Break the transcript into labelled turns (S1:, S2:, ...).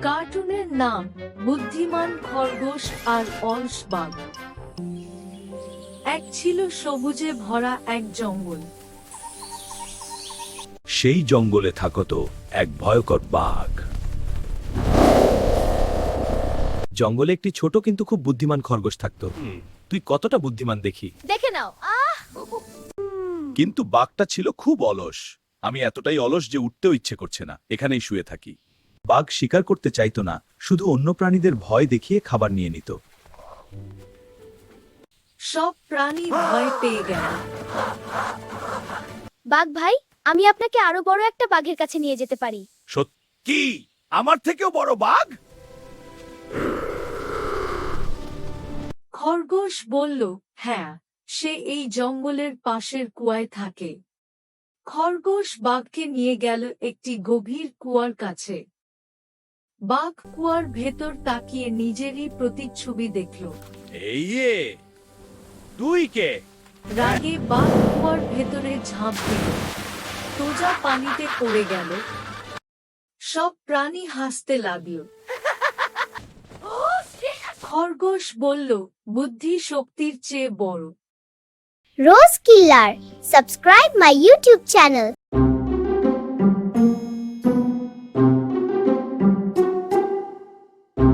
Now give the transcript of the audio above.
S1: কার্টুনের নাম বুদ্ধিমান খরগোশ আর অলস বাঘ। এক ছিল সবুজে ভরা এক জঙ্গল।
S2: সেই জঙ্গলে থাকতো এক ভয়ঙ্কর বাঘ। জঙ্গলে একটি ছোট কিন্তু খুব বুদ্ধিমান খরগোশ থাকতো। তুই কতটা বুদ্ধিমান দেখি।
S3: দেখে নাও।
S2: কিন্তু বাঘটা ছিল খুব অলস। আমি এতটাই অলস যে উঠতেও ইচ্ছে করছে না, এখানেই শুয়ে থাকি। বাঘ শিকার করতে চাইতো না, শুধু অন্য প্রাণীদের ভয় দেখিয়ে খাবার নিয়ে নিত।
S1: সব প্রাণী ভয় পেয়ে গেল।
S3: বাঘ ভাই, আমি আপনাকে আরো বড় একটা বাঘের কাছে নিয়ে যেতে পারি।
S2: সত্যি? আমার থেকেও বড় বাঘ?
S1: খরগোশ বলল, হ্যাঁ, সে এই জঙ্গলের পাশের কুয়ায় থাকে। খরগোশ বাঘকে নিয়ে গেল একটি গভীর কুয়ার কাছে। বাঘ কুয়ার ভেতর তাকিয়ে নিজেরই প্রতিচ্ছবি দেখল।
S2: এই তুই কে?
S1: রাগে বাঘ কুয়ার ভেতরে ঝাঁপ দিল। সোজা পানিতে পড়ে গেল। সব প্রাণী হাসতে লাগলো। খরগোশ বলল, বুদ্ধি শক্তির চেয়ে বড়।
S3: Rose Killer, subscribe my YouTube channel.